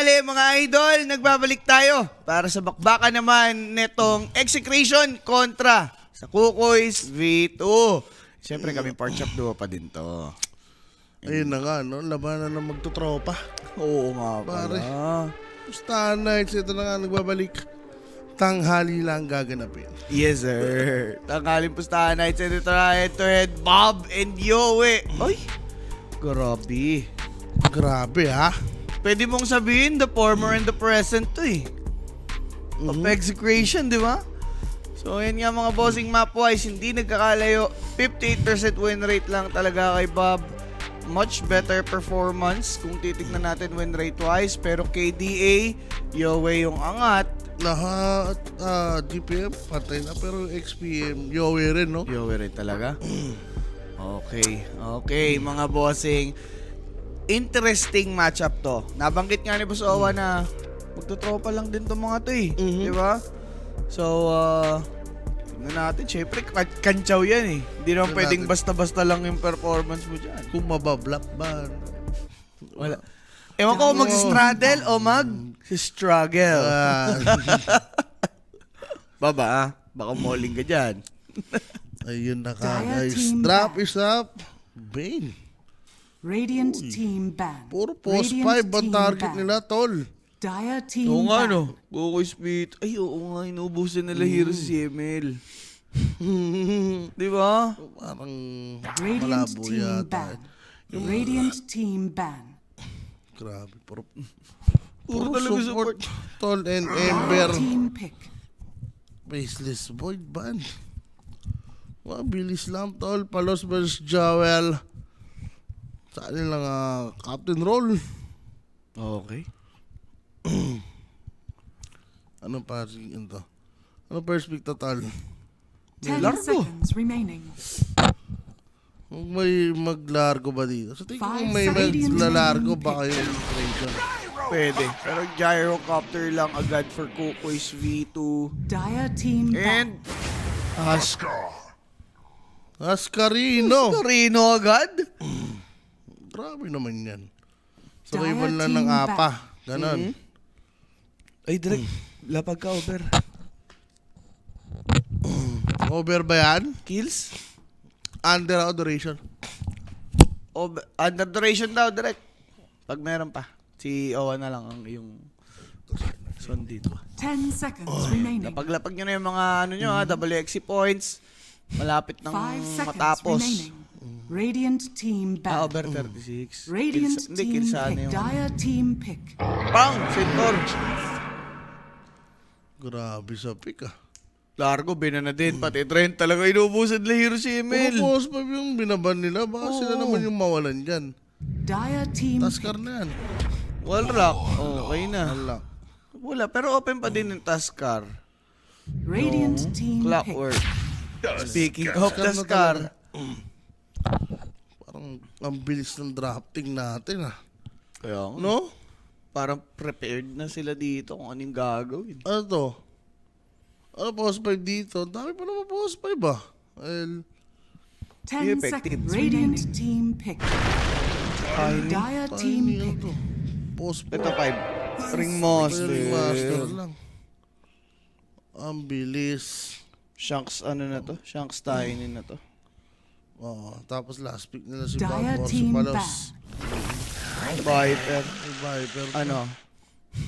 tanghali mga idol, nagbabalik tayo para sa bakbakan naman netong execration kontra sa Kukoy's V2. Siyempre kami pork chop duo pa din to. Ayun na nga, no? Labanan na magtutropa. Oo nga Pare. pala. Star Nights, ito na nga, nagbabalik. Tanghali lang gaganapin. Yes sir. Tanghaling pustahan nights and ito na head-to-head Bob and Yowie. Ay, grabe. Grabe, ha? Pwede mong sabihin the former and the present to eh. Of execration, di ba? So, yan nga mga bossing map-wise, hindi nagkakalayo. 58% win rate lang talaga kay Bob. Much better performance kung titignan natin win rate-wise. Pero KDA, Yowie yung angat. Lahat, DPM, patay na. Pero XPM, Yowie rin, no? Yowie rin talaga. Okay, mga bossing. Interesting matchup to. Nabanggit nga ni Boss Owa na magtutropa lang din to mga to eh. Di ba? So, tignan natin. Siyempre, kantsaw yan eh. Hindi naman Tignan pwedeng natin. basta-basta lang yung performance mo dyan. Kung mabablock ba? Wala. Ewan ko kung mag-straddle o mag-struggle. Baba, baka malling ka dyan. Ayun na ka, Dire guys. team Drop back. is up. Bane. Radiant team ban. Puro post Radiant 5 ang team target ban. nila, tol. Dire team Oo nga ban. no. Kukoy Speed. Ay, oo nga. Inuubusan nila hero si CML. Di ba? Parang Radiant malabo team yata. ban. Radiant team ban. Grabe, puro Talaga support. Tol and Dire Ember. team pick. Faceless Void Ban. Bilis lang, tol. Palos versus Joel. Sa lang Captain Roll. Okay. Anong passing ito? Anong first pick total? 10 largo. seconds remaining. May maglargo ba dito? Sa tingin ko 5 may seconds maglalargo remaining. ba kayo yung creation? Pwede. Pero gyrocopter lang agad for Kukoy's V2. Dire team And ban. Ascarino. Torino agad? Grabe naman yan. Survival Dire lang ng team apa. Ganon. Ay, direct. Lapag ka, over. Over ba yan? Kills? Under ako duration. Under duration daw, direct. Pag meron pa. Si Owa na lang ang yung son dito. 10 seconds remaining. Lapag-lapag nyo na yung mga ano nyo ha, WXC points. Malapit nang 5 seconds matapos. remaining. Radiant team ban. Over 36. Radiant Kills- Hindi, team kills sana pick. yung... Dire team pick. Pang! Sentor! Grabe sa pick ah. Largo, bina na din. Pati Trent talaga inuubusan nila hero si Emil. Puro post 5 yung binaban nila. Baka sila naman yung mawalan dyan. Dire team Taskar na yan. Wallrock. Okay na. Wala. Wala, pero open pa din yung Taskar. Radiant team pick. Clockwork. Speaking of Taskar na Taskar, Parang ang bilis ng drafting natin ah. kaya nga, No? parang prepared na sila dito kung anong gagawin. Ano to? Ano post 5 dito? Dami pa naman post 5 ah. Well, 10 effective. seconds. Radiant team pick. Tiny. Dire team tiny ano pick. to? Post 5. Ito 5. Ring Monster. Master lang. Ang bilis. Shanks ano na to? Shanks Tiny na to. Oo. Tapos last pick nila si Dire Bambor, si team Palos. ban. Viper. Ay, Viper. Ano?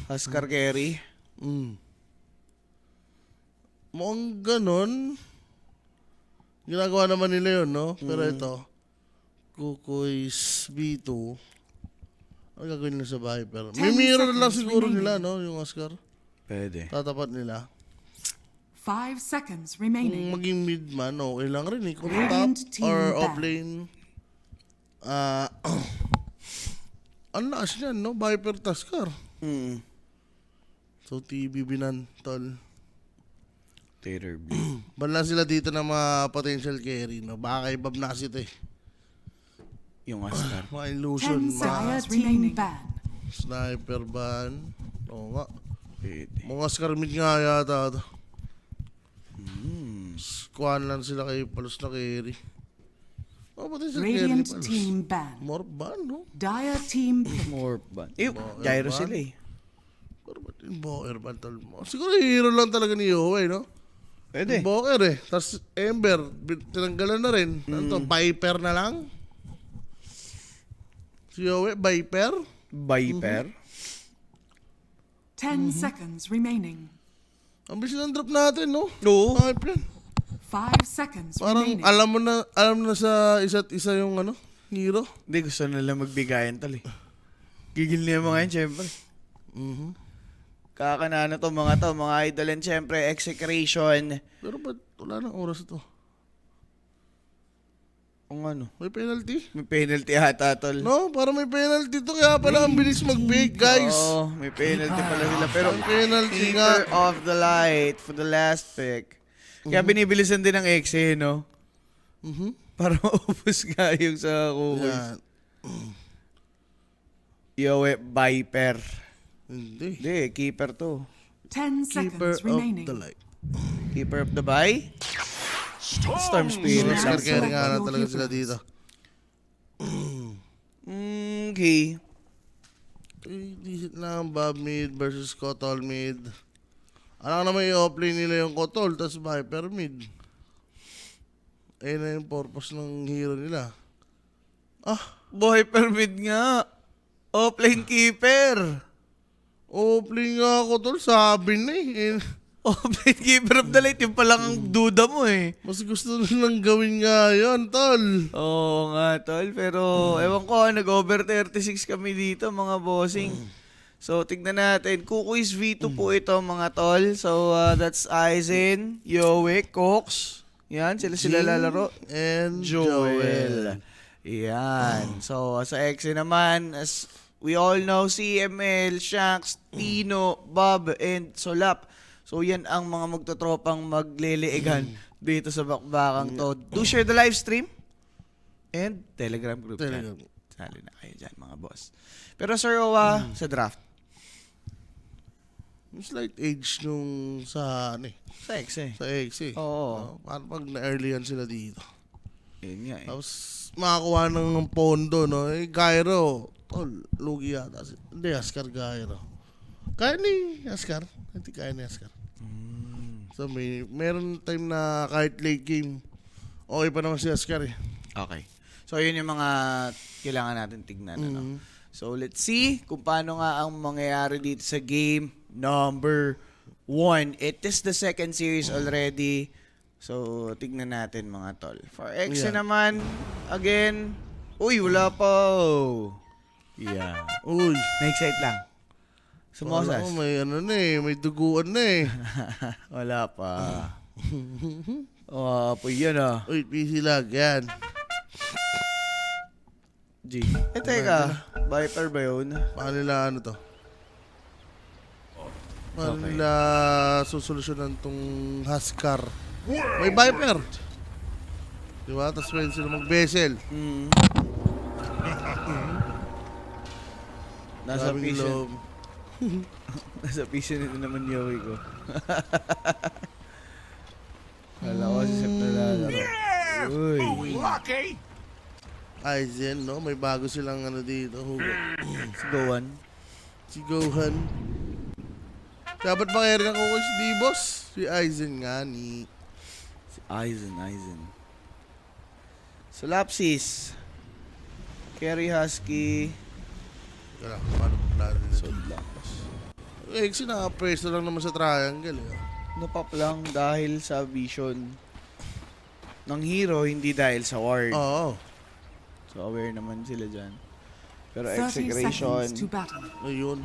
Taskar carry. Mukhang ganon. Ginagawa naman nila yun, no? Pero ito, Kukoy's V2. Ano gagawin nila sa Viper? May 10 mirror lang seconds siguro remaining. nila, no? Yung Oscar. Pwede. Tatapat nila. 5 seconds Kung remaining. maging mid man, okay lang rin eh. Kung top Radiant team or ban. off lane, ang lakas niyan, no? Viper Taskar. So, TBB nan, tol. Tater Blue. Bala sila dito ng mga potential carry, no? Baka kay Bob Nasit eh. Yung Oscar. Mga illusion, 10 mga seconds remaining. Ban. sniper ban. Oo nga. Pwede. Mga skarmid nga yata ito. Kuhaan lang sila kay Palos na carry. Oh, pati sa carry Radiant Palos. team ban. More ban, no? Dire team pick. More ban. Eh, gyro ban. sila eh. Invoker ba tol mo? Siguro hero lang talaga ni Yowie, no? Pwede. Invoker eh. Tapos Ember, tinanggalan na rin. Ano to, Viper na lang? Si Yowie, Viper? Viper. 10 seconds remaining. Ang bilis ng drop natin, no? Oo. Viper yan. 5 seconds Parang remaining. alam na sa isa't isa yung ano, hero. Hindi, gusto nila magbigayan tol eh. Gigil niya mga yan, syempre. Kakanano to, mga idol. And syempre, execration. Pero ba't wala nang oras ito? Kung ano, May penalty? may penalty ata tol. No, para may penalty to. Kaya pala ang bilis mag-bake, guys. Oo, may penalty pala sila. Pero Ang penalty keeper nga. of the light for the last pick. Kaya binibilisan din ng exe, no? Para maubos nga yung sa Kukoy. Yan. Yowie, Viper. Hindi. Hindi, keeper to. 10 Keeper seconds of remaining. the light. Keeper of the buy? Storm Spirit. Oscar Yeah. carry nga na talaga sila dito. Okay. Decent lang, Bob mid versus Kotol mid. Alam naman i-offlane nila yung Kotol, tapos Viper mid. Ayun na yung purpose ng hero nila. Viper mid nga. Offlane keeper. Offlane nga Kotol, sabi na eh. Offlane keeper of the light. Yung palang ang duda mo eh. Mas gusto nilang gawin nga yun, tol. Oo nga, tol. Pero, ewan ko, nag-over 36 kami dito, mga bossing. So, tignan natin. Kukoy's V2 po ito, mga tol. So, that's Aizen, Yowie, Cox. Yan, sila lalaro. And Joel. Yan. So, sa Exe naman, as we all know, CML, Shanks, Tino, Bob, and Solap. So, yan ang mga magtotropang magliliigan dito sa bakbakang to. Do share the live stream and Telegram group chat. Telegram. Sali na kayo dyan, mga boss. Pero Sir Owa, sa draft, Yung slight age nung sa ano eh. sa Exe. Sa X eh. Oo. Parang pag na-early yan sila dito. Yun nga eh. Tapos makakuha ng pondo, no? Eh, Gyro. Tol, lugi yata. Hindi, Ascar Gyro. Kaya ni Ascar. Hindi kaya ni Ascar. So meron time na kahit late game, okay pa naman si Ascar eh. Okay. So, yun yung mga kailangan natin tignan. Ano? So, let's see kung paano nga ang mangyayari dito sa game number 1. It is the second series already. So, tignan natin mga tol. For Exe Yeah. naman, again, uy, wala pa. Yeah. Uy. Na-excite lang. Sumosas. Wala ko, may ano na eh, may duguan na eh. Wala pa. Po yan ah. Uy, PC lag, yan. G. Teka. Viper ba yun? Paano nila ano to? Paano Okay. nila susolusyonan tong Huskar? May Viper. Diba? Tapos pwede sila mag-vessel. Nasa Grabing vision. loob. Nasa vision nito naman Yowie ko. Kala ko si Sep na lalaro. Uy. Aizen, no? May bago silang ano dito. Hugot. Si Gohan. Si Gohan. Dapat ba kaya rin ako si D-Boss? Si Aizen nga ni... Si Aizen. Solapsis. Kerry Husky. Teka lang, paano pa plano nila? Sodlakas. Eh, kasi nakapreso lang naman sa triangle. Eh. Napap lang dahil sa vision ng hero, hindi dahil sa ward. Oo. So aware naman sila dyan. Pero 30 execration. seconds to battle. Ayun.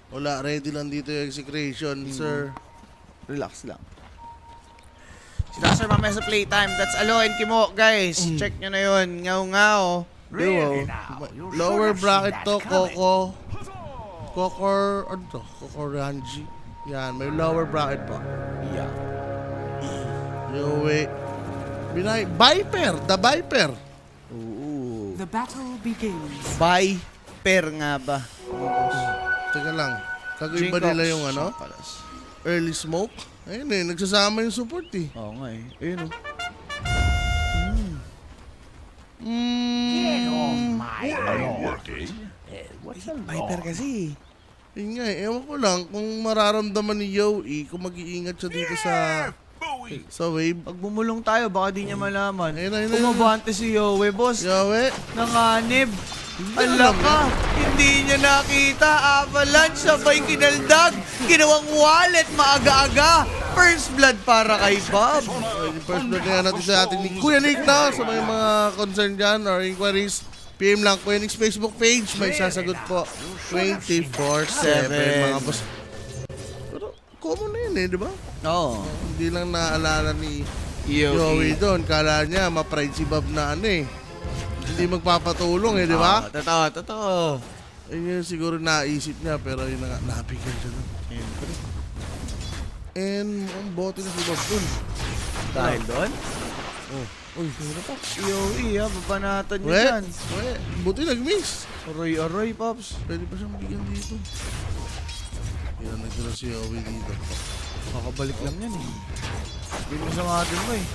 Wala, ready lang dito yung execration, sir. Relax lang. Sila sir mamaya sa playtime. That's Alo and Kimo, guys. Check nyo na yun. Ngaw-ngaw. Duo. Lower bracket to, Coco. Ano to? Coco Ranji. Yan, may lower bracket pa. Yeah. Yowie. Viper! The Viper! Oo. The battle begins. Viper nga ba? Teka lang. Kagawin ba Jinkox. nila yung ano? Palas. Early smoke? Ayun eh, nagsasama yung support eh. Oo nga eh. Ayun o. Mm. Viper kasi. Yun nga eh, ewan ko lang kung mararamdaman ni Yowie kung mag-iingat siya dito sa wave. Pag bumulong tayo, baka di niya malaman. Ayun. Kumabante si Yowie, boss. Yowie, Nanganib. Hindi Ala alam ka, hindi niya nakita. Avalanche, sabay kinaldag. Ginawang wallet, maaga-aga. First blood para kay Bob. first blood na natin sa atin ni Kuya Nick na sa may mga concern dyan or inquiries. PM lang Kuya Nick's Facebook page. May sasagot po 24/7 mga boss. Pero common na yun eh, di ba? Oo. Hindi lang naalala ni Yowie. Yowie doon. Kala niya ma-pride si Bob na ano eh. Hindi magpapatulong eh, di ba? Totoo. Ayun yun siguro naisip niya pero yun na nga, nabigyan siya doon. And ang bote na si Bob doon. Dahil doon? Oh. Uy, sino pa? Yowie, ha, babanatan niya Weh, dyan. buti nag-miss. Aroy, Pops. Pwede pa siyang bigyan dito. Yan, nagdala si Yowie dito. Kakabalik lang yan eh. Hindi mo sa atin mo eh.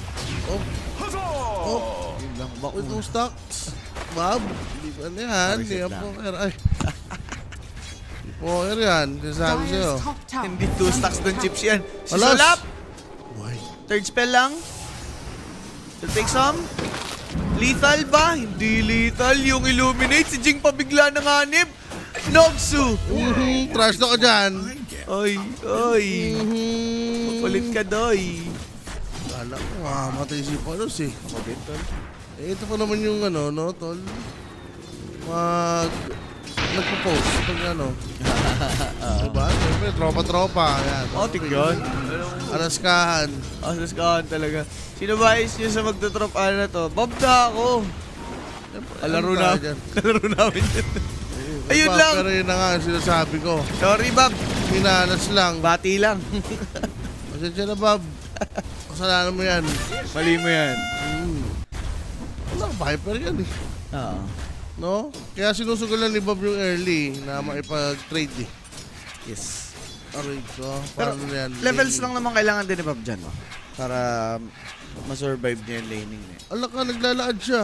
Oh, Yun lang, bako. with two stocks. Bob, hindi pa na yan. Hindi yan poker. Ay. Hindi poker yan. Sinasabi sa'yo. Dire's top tower. Hindi 2 stacks ng chips yan. Si Alas. Solap, Why? third spell lang. You'll take some. Lethal ba? Hindi lethal. Yung illuminate, si Jing pabigla ng hanib. Nogsu. Trash na ka dyan. Oy. Ulit ka, doy. Kala ko, matay si Palos eh. Eh, ito pa naman yung ano, no, tol? Nagpo-post pag ano. Diba? Siyempre, tropa-tropa. Yan. Otik yun. Alaskahan. Asas ka talaga. Sino ba is nyo sa magtotrop na to? Bob na ako. Kalaro Ano na. tayo dyan? Kalaro namin yun. Ayun Bob, lang. Pero yun na nga ang sinasabi ko. Sorry, Bob. Minalas lang. Bati lang. Pasensya na, Bob. Kasalanan mo yan. Mali mo yan. Wala, Viper yan eh. Oo. No? Kaya sinusugulan ni Bob yung early na maipag-trade eh. Yes. Aray ko. Pero Paano yan? levels lang naman kailangan din ni Bob dyan, no? Para ma-survive niya yung laning niya. Ala ka, naglalakad siya.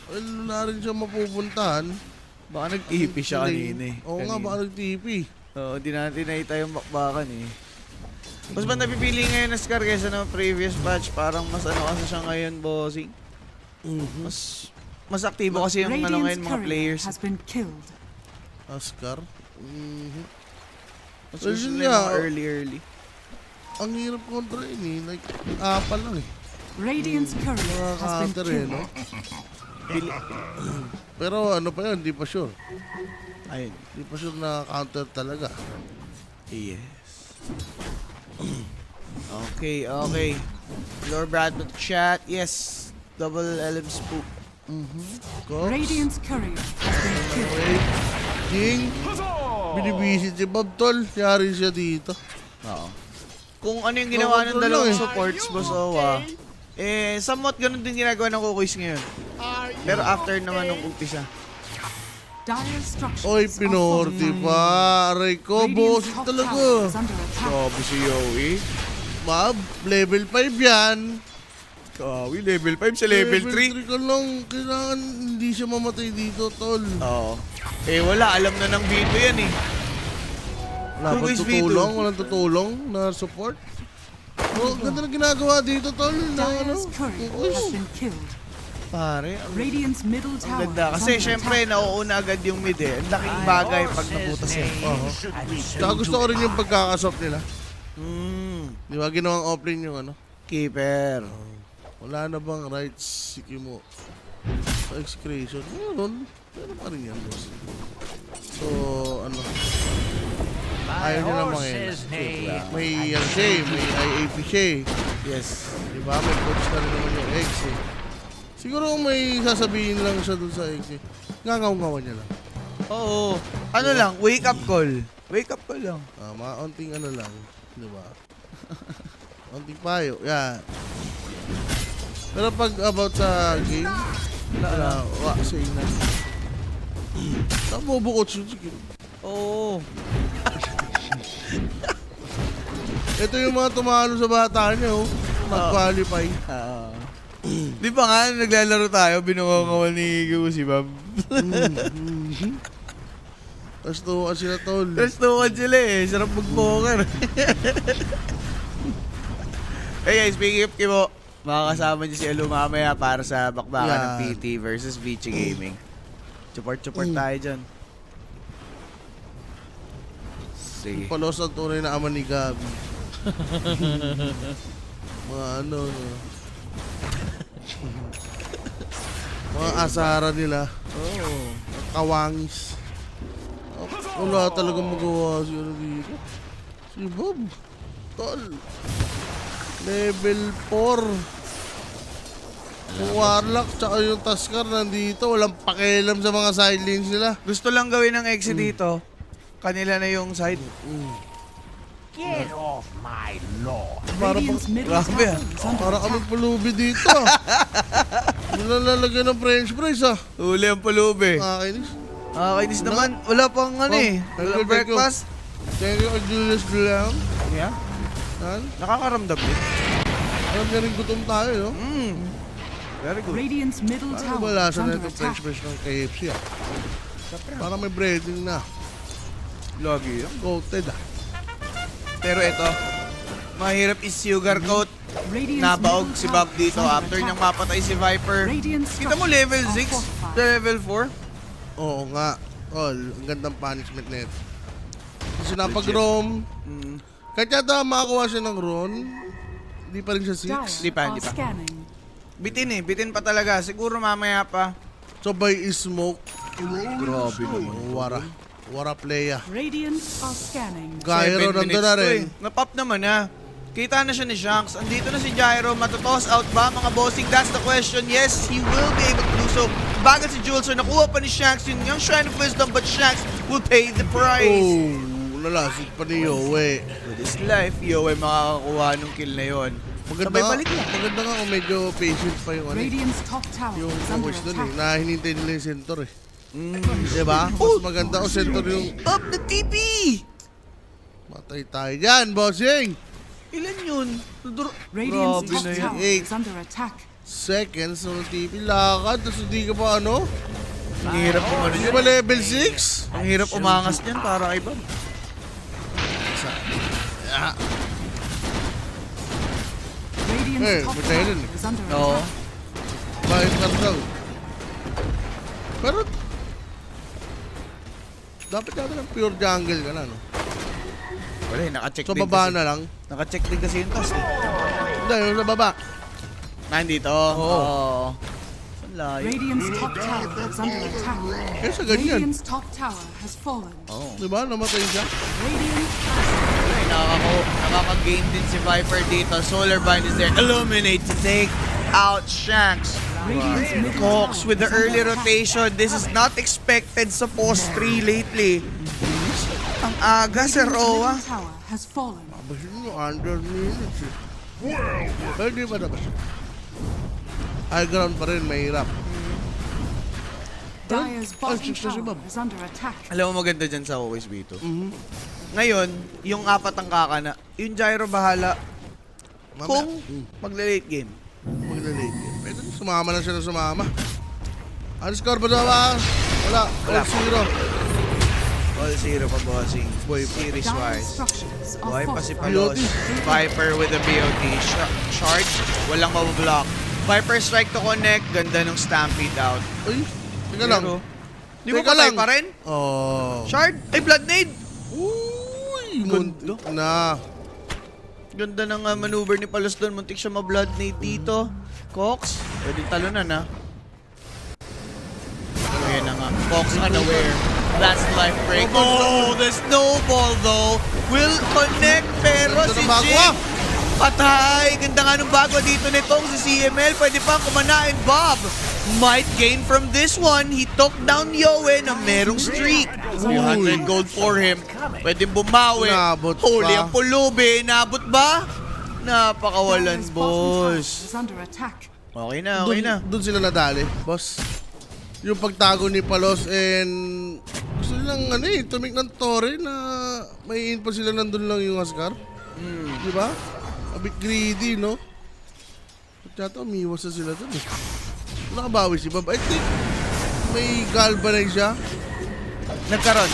Wala rin siya mapupuntahan. Baka nag-ipi siya kanina eh. Oo nga, baka nag-TP. Oo, di natin nakita yung bakbakan eh. Mas ba napipili ngayon na Scar kaysa ng previous batch? Parang mas ano kasi siya ngayon, bossing. Mas aktibo kasi yung ano ngayon, Radiant's mga courier players. has been killed. Oscar. Mas Well, gusto yun nila yung nga. mga early. Ang hirap kontra yun eh. Like, apa lang eh. Radiant's courier Mga has been counter eh, killed. no? Pero ano pa yun, di pa sure. Ayun. Di pa sure na counter talaga. Yes. Okay. Lord Brad with chat. Yes. Double LM spook. Cox. Radiant's courier has been killed. Wait. King. Binibisit si Bob Tol. Yari siya dito. Oo. Kung ano yung ginawa ng Control dalawang lang eh. supports, Boss Owa, somewhat ganun din ginagawa ng Kukuis ngayon. Pero after naman nung umpisa. Dire structures Oy, are pinorti falling. pa. Aray ko, Radiant's bossing top talaga. tower is under attack. Grabe si Yowie. Bob, level 5 yan. Kawi, level 5 sa level 3. 3 ka lang. Kailangan hindi siya mamatay dito, tol. Oo. Wala. Alam na ng Vito yan eh. Wala bang Kukuis tutulong? Vito. Walang tutulong na support? Oh, ganda na ginagawa dito, tol. Na, ano? Dire's courier Kukuis. has been killed. Pare, Radiant's middle ang tower ganda. is Kasi under syempre, attack. nauuna agad yung mid eh. Ang laking bagay pag nabutas eh. Tsaka gusto ko rin yung pagkakasop nila. Mm. Di ba ginawang offlane yung ano? Keeper. Wala na bang rights si Kimo? Sa excretion? Meron. Meron pa rin yan, boss. So, ano? Ayaw nila mga yan. May yan siya eh. May IAP siya eh. Yes. Di ba? May coach na rin naman yung ex eh. Siguro kung may sasabihin lang siya dun sa ex eh. Ngangaw-ngawan niya lang. Oo. Ano lang, wake up call. Wake up call lang. Mga onting ano lang. Di ba? Onting payo. Yan. Pero pag about sa game, wala. Say na. Namubukot siya. Oo. Ito yung mga tumalo sa bata niya, oh. Nag-qualify. Di ba nga, naglalaro tayo, binungangawan ni Gu si Bob. Restuhan sila, tol. Restuhan sila eh. Sarap mag-poker. Hey guys, speaking of Kimo, makakasama niyo si Alu mamaya para sa bakbakan ng Yan. PT versus Vici Gaming. Support tayo dyan. Sige. Palos ang tunay na ama ni Gabi. Mga ano, no? Mga asara nila. Oh. Kawangis. Wala talagang magawa si ano dito. Si Bob. Tol. Level 4. Yung Warlock tsaka yung Tusker nandito. Walang pakialam sa mga side lanes nila. Gusto lang gawin ng exit dito. Kanila na yung side. Get off my lawn. Para Radiant's middle grabe, tower ah. is under Para kami attack. pulubi dito. Nilalagyan ng french fries ah. Uli ang pulubi. Nakakainis. Kainis naman. Wala pang ano eh. Thank Wala you, thank you. breakfast. Thank you, Julius Blam. Yeah. Han? Nakakaramdam din. Alam niya rin gutom tayo, no? Very good. Radiant's middle Ano tower ba is lasa na under itong attack. french fries ng KFC ah? Parang may breading na. Lagi yun. Coated ah. Pero ito, mahirap i-sugarcoat. Radiant's Nabaog middle si tower Bob dito is under after niyang attack. mapatay si Viper. Radiant Kita mo level structures 6 are to level 4. Oo nga. Tol, ang gandang punishment net. Kasi napag-roam. Kahit yata makakuha siya ng Ron, hindi pa rin siya 6. Di pa, Dire di are pa. scanning. Bitin pa talaga. Siguro mamaya pa. So by smoke, Grabe naman. wara playa. Radiant are scanning. Gyro 7 nandun minutes na to rin. eh. Napop naman na. Kita na siya ni Shanks. Andito na si Gyro. Matotoss out ba mga bossing? That's the question. Yes, he will be able to do so. Bagal si Jules. So nakuha pa ni Shanks yun yung Shrine of Wisdom. But Shanks will pay the price. Oh, nalasig pa ni Yowie. With his life, yo ay makakakuha ng kill na yun. Sabay balik lang. Maganda nga kung medyo patient pa yung ano. Radiant's top tower Yung is under focus dun eh. attack. Na hinintay nila yung center eh. Diba? Mas maganda kung center yung Up the TP! matay tayo dyan, bossing! Ilan yun? Radiant's Grabe top na yan. tower Eight. is under attack. Seconds, so TV lakad, tapos hindi ka pa ano? Ang hirap umano Hindi dyan. ba level 6? Ang hirap umangas dyan para kay Bob. Radiant's top patay tower rin eh. is under Oo. attack. Bakit karsaw? Pero, dapat yata ng pure jungle ka na, no? Wala eh, nakacheck So, din baba kasi. na lang. Nakacheck din kasi yung task eh. Hindi, yung sa baba. Nandito? Oo. Saan layo? Radiant's top tower is under attack. Eh, sa ganyan. Radiant's top tower has fallen. Oo. Diba? Namatay siya. Radiant Wala eh, nakaka-gain din si Viper dito. Solar Bind is there. Illuminate to take out Shanks. Radiant's middle Cox tower with the is under early attack. rotation. This is not expected sa post 3 lately. Ang aga sa Radiant's Roa. middle tower has fallen. Basin nyo, under minutes eh. Pero di ba naman? High ground pa rin, mahirap. Dire's bottom success si tower Bob. is under attack. Alam mo maganda dyan sa OSB 2. Ngayon, yung apat ang kakana, yung Gyro bahala kung magla-late game. Maglalate yun. Pwede sumama lang siya na sumama. Ano score ba daw ba? Wala. Wala. 0. All 0 pa bossing. Boy pa. Dire Series-wise. structures are Buhay pa si fortified. Palos. Viper with a BOT. Charge. Walang mabablock. Viper strike to connect. Ganda ng stampede out. Uy, teka lang. Pero, di ba Teka patay lang. pa rin? Oh. Shard? Ay, Blood Nade! Uy, Ganda. na. Ganda ng maneuver ni Palos doon. Muntik siya ma-Blood Nade dito. Cox. Pwede talunan ha. Ayan na nga. Cox unaware. That's life break. Oh, the snowball though will connect pero Ganda si ng bagwa. Jig patay. Ganda nga nung bago dito nitong si CML. Pwede pang kumanain. Bob might gain from this one. He took down Yowie na merong streak. 300 gold for him. Pwede bumawi. Inabot Huli pa. ang pulubi. Inabot ba? Napakawalan, Dire's bottom tower boss. is under attack. Okay na, okay na. Doon sila nadali, boss. Yung pagtago ni Palos and gusto nilang ano eh, tumik ng Torre na may info sila nandun lang yung Ascar. Di ba? A bit greedy, no? At yata umiwas na sila dun eh. Nakabawi si Bob. I think may galvanize siya. Nagkaroon.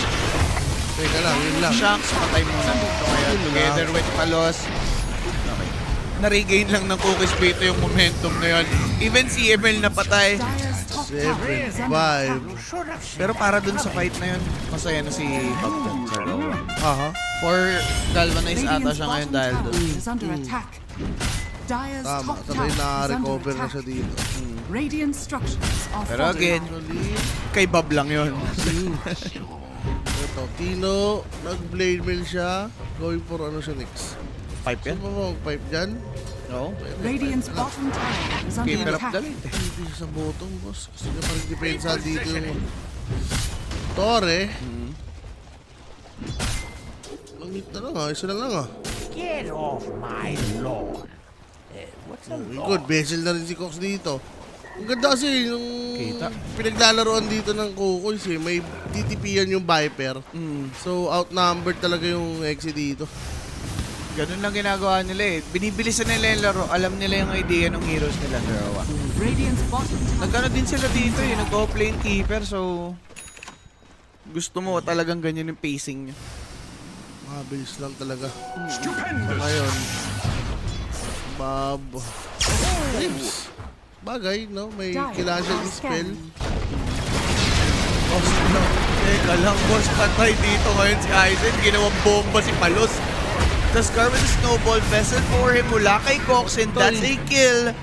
Teka lang, yun lang. Shanks, patay muna dito ngayon. Together with Palos. Okay. Na-regain lang ng Cookies Bito yung momentum na yun. Even si Emil na patay. Dyer's top tower is under 7-5. attack. Should have seen Pero para dun sa fight na yun, masaya na si Captain Zero. Aha. For galvanize ata Radiant's siya ngayon bottom dahil tower doon. is under attack. Dyer's Tama, top sabay tower is under na-recover na attack. siya dito. Radiant structures are Pero falling. again, Actually, kay Bob lang yun. ito, Tino, nag-blade mail siya. Going for ano siya next. Pipe yan? Saan mo mag-pipe dyan? No? Radiant's bottom tower is under Keeper up attack. dalit eh. Hindi siya sa bottom, boss. Gusto niya parang depensa dito yung Torre. Langit na lang isa na lang Get off my lawn. What's a lawn? Good, bezel na rin si Cox dito. Ang ganda kasi yung Kita. pinaglalaroan dito ng Kukoys eh. May DTP-yan yung Viper. So, outnumbered talaga yung Exe dito. Ganun lang ginagawa nila eh. Binibilisan nila yung laro. Alam nila yung idea ng heroes nila. Zero. Radiant's bottom tower Nagkano din sila dito eh. Nag-offlane keeper. So, gusto mo talagang ganyan yung pacing niya. Mabilis lang talaga. Ngayon, Bob. Lips. Bagay, no? May kailangan siya dispel. Boss, no. Teka lang, boss. Patay dito ngayon si Aizen. Ginawang bomba si Palos. Tapos Carmen Snowball vessel for him mula kay Cox and that's a kill.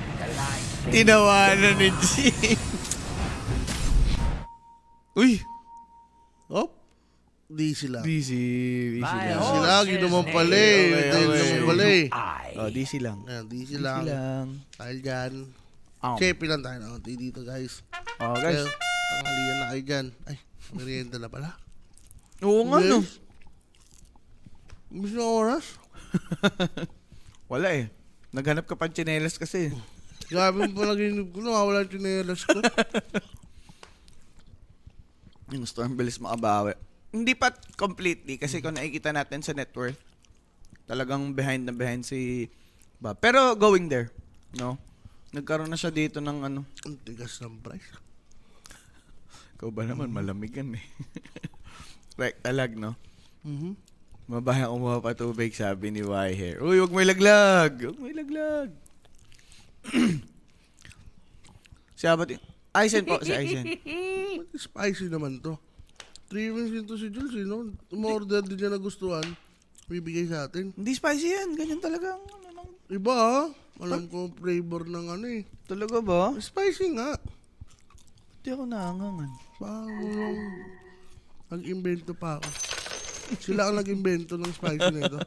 Tinawanan ni G. Uy! Oh, di sila. DC My lang. Sila, horse's ginawan name pala eh. Okay, Dahil okay. naman pala eh. I. Oh, DC lang. Ayan, di DC sila. lang. Dahil dyan. Oh. Chepe lang tayo na konti dito, guys. Oh, guys. Kaya, tanghalian na kayo dyan. Ay, merienda na pala. Oo nga, no. Miss na oras? Wala eh. Naghanap ka pang tsinelas kasi. Grabe mo pa naginip ko, nawawala yung chinelas ko. Yung Storm bilis makabawi. Hindi pa completely kasi kung nakikita natin sa net worth, talagang behind na behind si Bob. Pero going there, no? Nagkaroon na siya dito ng ano. Ang tigas ng price. Ikaw ba naman malamig yan eh. Right, talag, no? Mm-hmm. Mabaya kumuha pa tubig, sabi ni Wyher. Uy, huwag may laglag! Huwag may laglag! Si Abat, Aizen po, si Aizen. Spicy naman to. 3 wins din to si Jules, eh, no? Umorder din niya nagustuhan. Bibigay sa atin. Hindi spicy yan, ganyan talaga. Iba ah. Alam ko ang flavor ng ano eh. Talaga ba? Spicy nga. Hindi ako naangangan. Parang nag-invento pa ako. Sila ang nag-invento ng spicy na ito.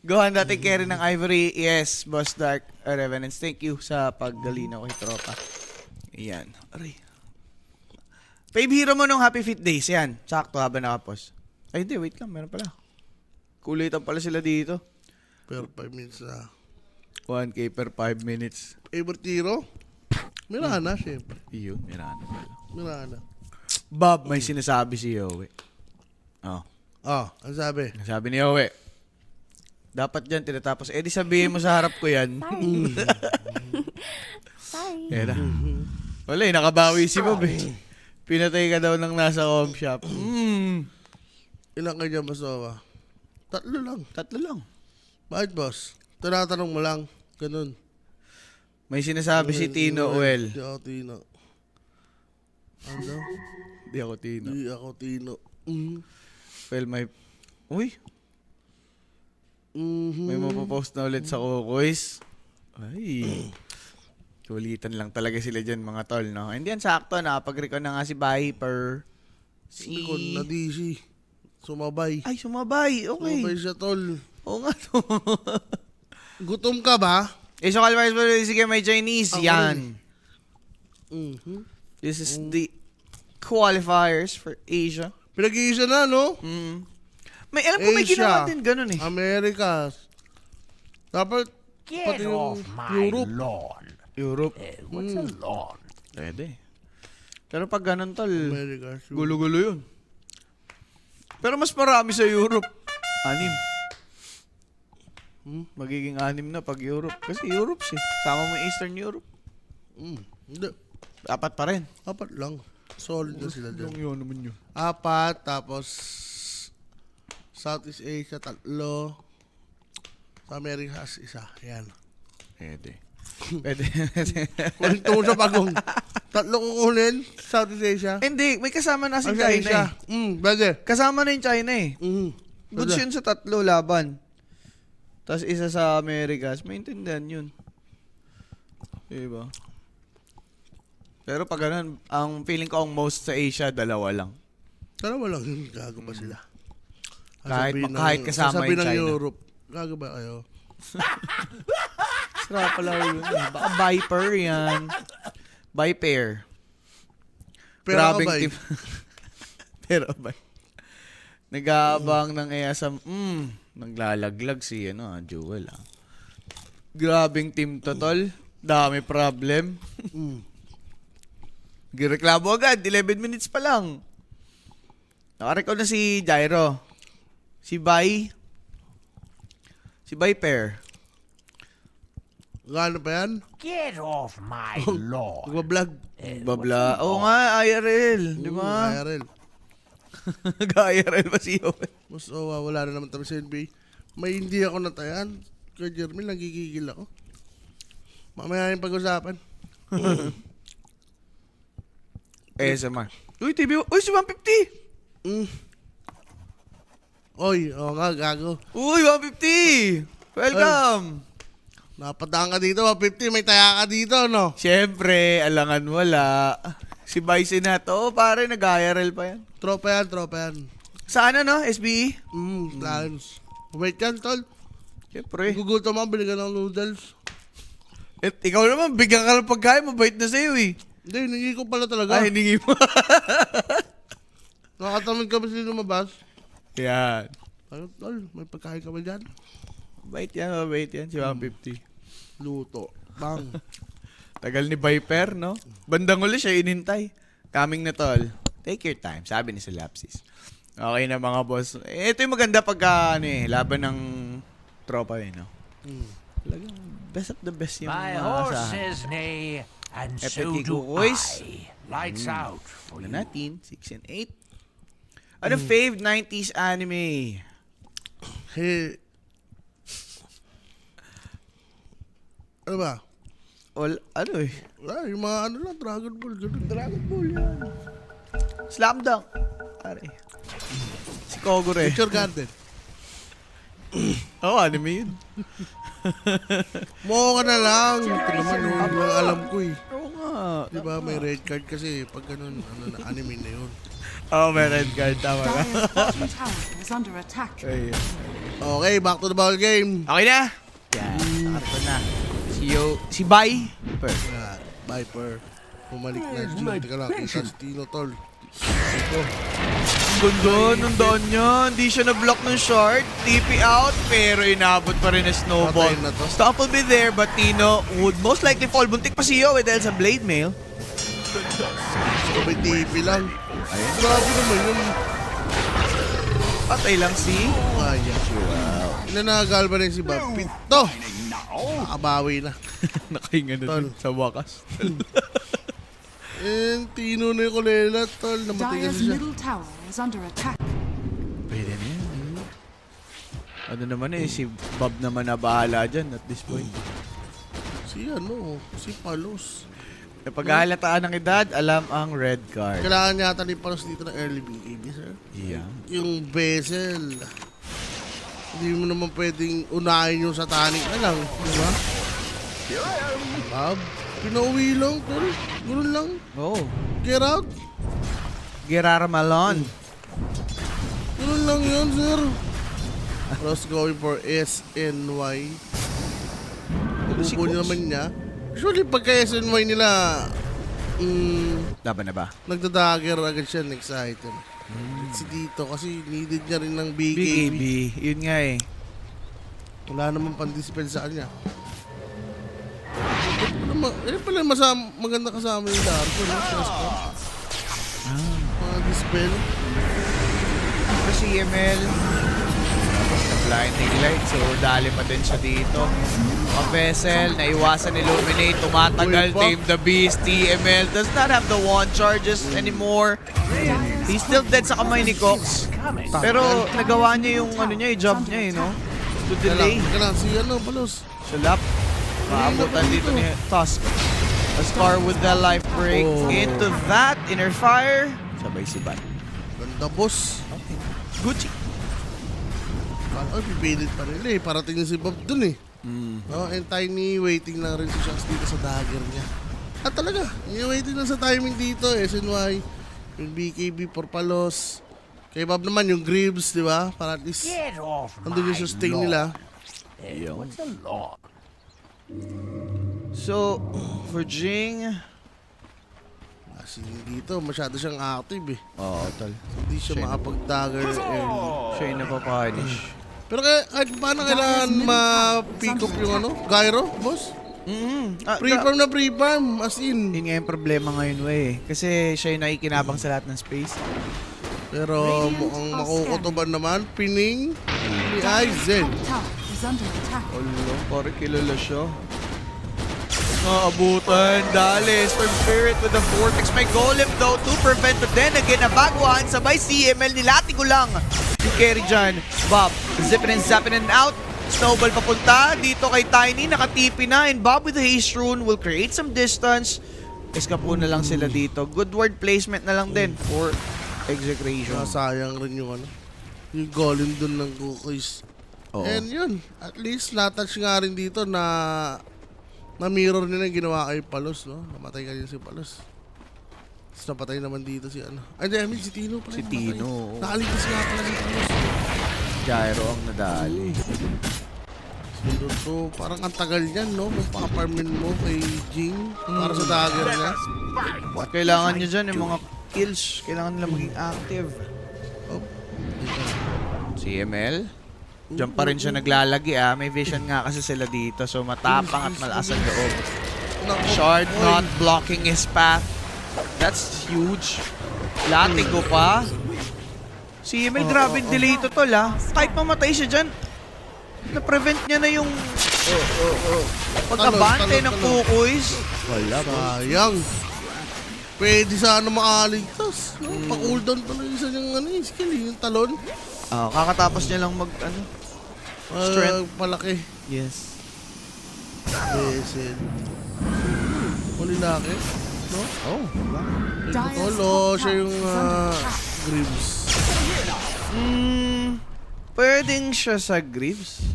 Gohan dati carry ng Ivory. Yes, Boss Dark Revenants. Thank you sa paggalina ko kay tropa. Ayan. Aray. Fave hero mo nung Happy Fit Days. Yan. Sakto habang nakapos. Ay, hindi. Wait lang. Meron pala. Kulitan pala sila dito. Pero 5 minutes na. 1K per 5 minutes. Favorite hero? Mirana, syempre. Iyon. Meron pala. Mirana. Bob, may sinasabi si Yowie. Oh. Ah, ang sabi? Sabi ni Yowie. Dapat dyan tinatapos. Eh di sabihin mo sa harap ko yan. Yan na. Wala eh, nakabawi si Bob eh. Pinatay ka daw ng nasa home shop. Ilang kayo dyan, Basowa? 3 lang. 3 lang. Bakit, boss? Tinatanong mo lang. Ganun. May sinasabi si Tino Uel. Di ako Tino. Ano? Di ako Tino. Di ako Tino. Well, may... Uy, Mhm. may mapopost na ulit sa Kukoys. Ay. Kulitan lang talaga sila dyan, mga tol, no? Hindi yan sakto, nakapag-recon na nga si Viper. Si Likod na DC. Sumabay. Ay, sumabay. Okay. Sumabay siya, tol. Oo nga to. Gutom ka ba? Eh, so Calvaris, sige, may Chinese. Ako Yan. Mhm. This is the qualifiers for Asia. Pinag-iisa na, no? May alam ko may Asia. ginawa din ganun eh. Americas. Dapat Get pati off yung my Europe. lawn. Europe. What's a lawn? Pwede. Pero pag ganun tol, Americas. gulo-gulo yun. Pero mas marami sa Europe. 6. Magiging 6 na pag Europe. Kasi Europe eh. Sama mo yung Eastern Europe. Hindi. 4 pa rin. 4 lang. Solid na sila dyan. Yung yun naman yun. 4, tapos Southeast Asia, 3. Sa Americas, 1. Yan. Pwede. Pwede. Kunin mo sa pagong. 3 kukunin. Southeast Asia. Hindi, may kasama na si Ang China Asia. eh. Pwede. Kasama na yung China eh. Goods Pwede. yun sa 3 laban. Tapos isa sa Americas. Maintindihan yun. Diba? Pero pag ganun, ang feeling ko ang most sa Asia, 2 lang. Dalawa lang yun. Gago pa sila. Kahit kasama sasabihin yung ng China. Europe. Gago ba kayo? Sarap pala yun. Baka Viper yan. Viper. Pero Grabing kabay. team. Pero ba? Nag-aabang ng ESAM. Naglalaglag si Jewel. Grabing team to, tol. Dami problem. Gireklamo agad. 11 minutes pa lang. Nakarecord na si Gyro. Si Viper. Gaano pa yan? Get off my lawn. Nagbablog. Babla. Oo nga, IRL. Di ba? IRL. Nag-IRL ba si Yoel? Mas wala na naman tayo sa NBA. May hindi ako natayan. Kaya Jeremy, nagigigil ako. Mamaya yung pag-usapan. ASMR. Uy, TV. Uy, si 150! Oy, oo nga, gago. Uy, 150! Welcome! Napadaan ka dito, 150. May taya ka dito, no? Siyempre, alangan wala. Si Bison na to, pare, nag-IRL pa yan. Tropa yan. Saan SBE? Lions. Wait yan, tol. Siyempre. Gugutom mo, bili ka ng noodles. At ikaw naman, bigyan ka ng pagkain, mabait na sa'yo eh. Hindi, hiningi ko pala talaga. Ay, hindi mo. Nakatamid ka ba sila lumabas? Yan. Ano, tol, may pagkain ka ba dyan? Mabait yan, si 150. Luto. Bang. Tagal ni Viper, no? Bandang uli siya inintay. Coming na tol. Take your time, sabi ni Silapsis. Okay na mga boss. Ito yung maganda pagka laban ng tropa no? Talagang best of the best yung My mga horses neigh, and so Epic do voice. I. Lights out for Wala you. natin, 6 and 8. Ano fave 90s anime? Hey. Ano ba? Ano eh? Wala, yung mga ano lang, Dragon Ball. Ganun. Dragon Ball yan. Slam Dunk. Pare. Si Kogure. Picture Garden. Oo, anime yun. Mo ka na lang. Ito naman yung alam ko eh. Oo nga. Di ba may red card kasi pag ganun, anime na yun. Oo, may red card. Tama ka. Dire's bottom tower is under attack. Ayun. Okay, back to the ball game. Okay na? Yan. Nakarecord na. Si Viper. Yan, Viper. Bumalik na siya. Teka lang, kita si Tino, tol. Ganda, nandaan niya. Hindi siya na-block ng short. TP out, pero inabot pa rin na snowball. Patayin na to. Stomp will be there, but Tino would most likely fall. Buntik pa si Yoel dahil sa blade mail. So, may TV lang. Grabe naman yun. Patay lang si... Kaya. Inanagal ba rin si Bob? Pito! Nakabawi na. Nakahinga na Tol. dun sa wakas. Tino na yung kulela, tol. Namatay Dire's kasi siya. middle tower is under attack. Pwede na yan. Ano naman si Bob naman na bahala dyan at this point. Si Palos. Kapag hahalataan ng edad, alam ang red card. Kailangan yata ni Palos dito ng early BKB, sir. Yeah. Yung Bezel. Hindi mo naman pwedeng unahin yung Satanic na lang. Di ba? Bob, pinauwi lang, tol. Ganun lang. Oh. Get out. Gerard Malone. Ganun lang yun, sir. Ross going for SNY. Pupunin naman niya. Usually, pagka SNY nila, Laban na ba? nagdadagger agad siya next item. Si dito kasi needed niya rin ng BKB. BKB. Yun nga eh. Wala naman pang-dispel sa kanya. Pala maganda kasama yung Darko, no? Mga dispel. Kasi ML. Blinding light. So, dali pa din siya dito. Ang Vessel, naiwasan Illuminate. Tumatagal. Uy, pa. Tame the Beast. TML does not have the wand charges anymore. He's still dead sa kamay ni Cox. Pero, nagawa niya yung ano niya, yung job niya, no? To delay. Kailangan si ano, Palos. Sulap. Maabutan dito ni Tusk. A Scar with the life break. Oh. Into that, inner fire. Sabay si Bat. Ganda, boss. Gucci. Ay, pipilit pa rin eh. Parating na si Bob dun eh. No, and Tiny waiting lang rin si Shanks dito sa dagger niya. At talaga, waiting lang sa timing dito. SNY, yung BKB for Palos. Kay Bob naman yung Greaves, di ba? Para at least Get off andun yung my sustain lawn. nila. What's a law? So, for Jing... Kasi dito, masyado siyang active eh. Oo, tol. Hindi siya makapag-dagger early. Siya yung napapunish. Pero kahit paano kailangan ma-pick up yung ano? Gyro, boss? Pre-farm na pre-farm, as in. Yun nga yung problema ngayon, wey. Kasi siya yung nakikinabang sa lahat ng space. Pero mukhang makukutuban naman, pining ni Aizen. Top tower is under attack. Olo, parang kilala siya. Naabutan, dali. Storm Spirit with the Vortex. May Golem though to prevent. But then again, nabagwan. Sabay CML, nilati ko lang. Yung carry dyan. Bob, zipping and zapping and out. Snowball papunta. Dito kay Tiny, nakatipi na. And Bob with the Haste Rune will create some distance. Eskapo na lang sila dito. Good word placement na lang din for execution. Sayang rin yung ano. Yung golem dun ng cookies. Oo. And yun, at least natouch nga rin dito na mirror nila yung ginawa kay Palos, no? Namatay kanina si Palos. Tapos napatay naman dito si ano. Ay, I mean, si Tino pala. Si yung namatay. Tino, oo. Nakaligtas nga pala si Palos. Gyro ang nadali. Pero to, parang ang tagal niyan, no? Kung paparmin mo kay Jing para sa dagger niya. Kailangan nyo dyan yung mga kills. Kailangan nila maging active. Oh, CML? Diyan pa rin siya naglalagi May vision nga kasi sila dito. So matapang at malakas ang loob. Shard not blocking his path. That's huge. Latigo pa. CML, grabe delay ito tol Kahit mamatay siya dyan, na-prevent niya na yung pagkabante ng kukuis. Wala ba? Sayang. Pwede sana makaligtas. No? Pa-cooldown pa lang isa niyang skill, yung talon. Kakatapos niya lang mag strength. Palaki. Yes. Besen. Huli laki. No? Oh. Dire's Tolo, top siya tower yung is under attack. Greaves. Pwedeng siya sa Greaves.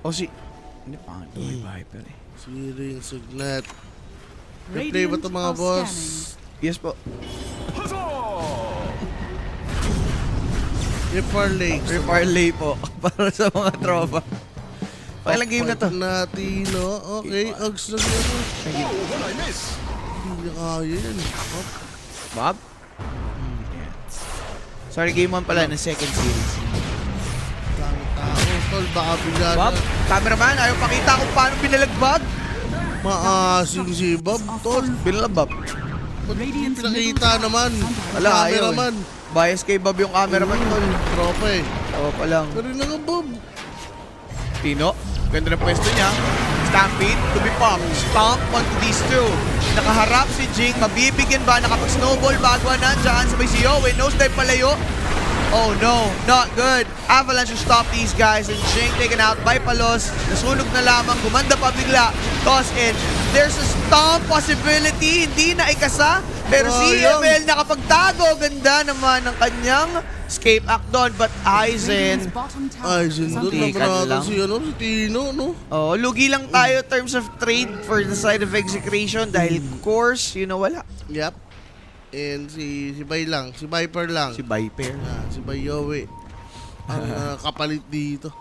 O si... Hindi pa nga may Viper Searing, Signet. Replay ba ito Radiant mga are boss? scanning. Yes po. Reparlay. Reparlay po. Para sa mga tropa. Pakilang game na to. Natino. Okay, Uggs na siya. Hindi niya kaya yan. Oh, Bob? Sorry, game 1 pala ng second series. dami tao. Tol, baka bigla Bob? na. Cameraman, ayaw pakita kung paano binalagbag. Maasim si Bob. Tol, Binalagbag. Radiant's pinakita naman. Wala, ayaw Cameraman. Bias kay Bob yung cameraman ko. Tropa eh. Oo pa lang. Pero na nga Bob. Tino, ganda ng pwesto niya. Stampede to be popped. Stomp onto these two. Nakaharap si Jing. Mabibigyan ba? Nakapag-snowball bago nandyan. Sabay si Yowie. Nosedive palayo. Oh no, not good. Avalanche will stop these guys. And Jing taken out by Palos. Nasunog na lamang. Gumanda pa bigla. Toss in. There's a stomp possibility. Hindi na ikasa. Pero si ML nakapagtago. Ganda naman ng kanyang escape act doon. But Aizen... Radiant's bottom tower Ay, is sindot under na Tikan ba natin lang. si, si Tino, no? Oh, lugi lang tayo in terms of trade for the side of execution dahil course, wala. Yep. And si Bay lang, si Viper lang. Si Viper. Si Bayowe. Ang kapalit dito.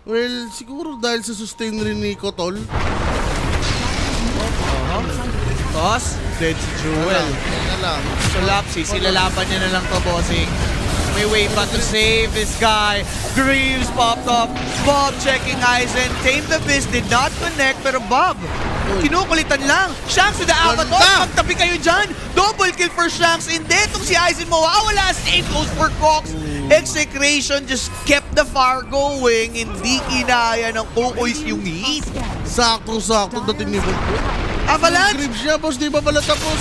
Well, siguro dahil sa sustain rin ni Kotol. Toss, dead si Jewel. Teka lang. So Lapsi, silalaban niya na lang to, bossing. May way pa to save this guy. Greaves popped up. Bob checking Aizen. Tame the Beast did not connect, pero Bob, kinukulitan lang. Shanks with the Avatar. Ganda! Magtabi kayo dyan. Double kill for Shanks. Hindi, itong si Aizen mawawala. Same goes for Cox. Execration just kept the fire going. Hindi kinaya ng Kukoys yung heat. Saktong-sakto dating ni Boss. Avalanche! Grip siya, boss. Di ba pala tapos?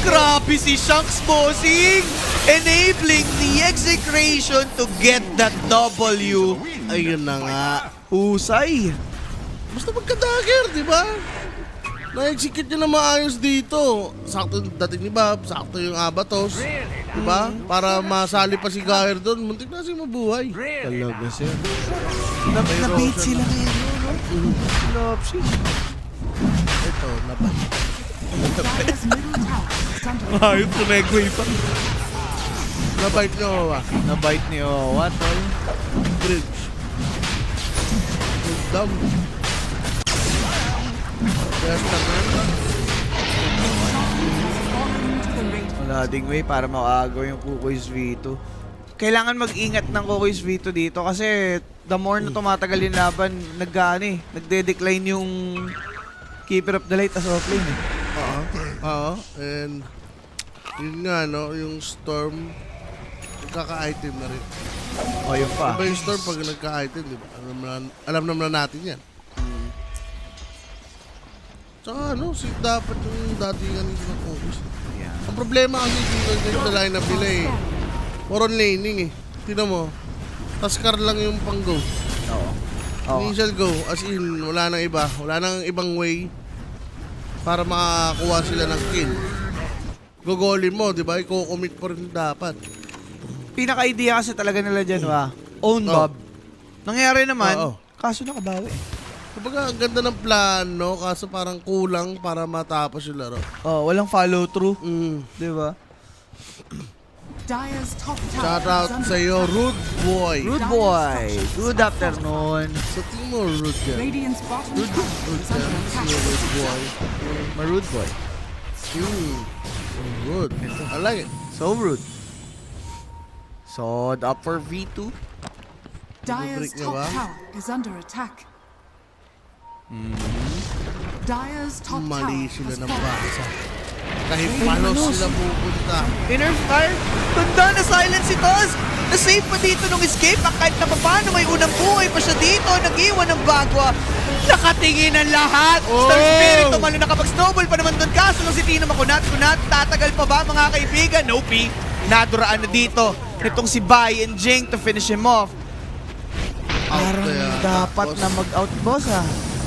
Grabe si Shanks bossing! Enabling the Execration to get that W. Ayun na nga. Husay. Basta magka-dagger, di ba? Na-execute niya na maayos dito. Sakto yung dating ni Bob, sakto yung Abatos. Di ba? Para masali pa si Gair doon. Muntik na siya mabuhay. Talaga siya. Nabait sila ngayon, no? Lopsy. Ito, nabay. Dire's middle tower is under Ayun, kumegway pa. Nabay niyo ba? Nabait ni Owa, tol. Bridge. Good down. Yes, fallen to the Radiant. Wala ding way para makaagaw yung Kukoy's V2. Kailangan mag-ingat ng Kukoy's V2 dito kasi the more na tumatagal yung laban, nagde-decline yung Keeper of the Light as offlane eh. Oo. And yun nga, no, yung Storm, nagkaka-item na rin. O, yun pa. Diba yung Storm pag nagka-item, di ba? Alam naman natin yan. Tsaka ano, dapat yung datingan nito ng focus. Yeah. Ang problema kasi dito yung line-up nila eh. More on laning eh. Tignan mo, Taskar lang yung pang-go. Oo. Oo. Initial go, as in, wala nang iba. Wala nang ibang way para makakuha sila ng kill. Gogolin mo, di ba? Iko-commit pa rin dapat. Pinaka-idea kasi talaga nila dyan, own Oh. Bob. Nangyari naman, Oo. kaso nakabawi. Kumbaga, ang ganda ng plano, kaso parang kulang para matapos yung laro. Oh, walang follow through, Mm. 'di ba? Dire's top tower Shout is out under sa'yo, Rude Boy. Rude boy. Good afternoon. Sa tingin mo, Rude yan. Radiant's bottom tower Rude is under yan. attack. Si Rude Boy. Rude boy. Rude. I like it. So rude. So, up for V2. Dire's Break niya top ba? tower is under attack. Dire's top tower Mali sila has ng fallen. basa. Kahit paano sila pupunta. Inner fire. Ganda na silence si Toz. Na-save pa dito nung escape. At kahit na paano may unang buhay pa siya dito. Nag-iwan ng bagwa. Nakatingin ang lahat. Star Spirit tumalo nakapag-snowball pa naman doon. Kaso lang si Tino makunat-kunat. Tatagal pa ba mga kaibigan? Nope. Naduraan na dito. Nitong si Bai and Jing to finish him off. Parang dapat na mag-out boss ha.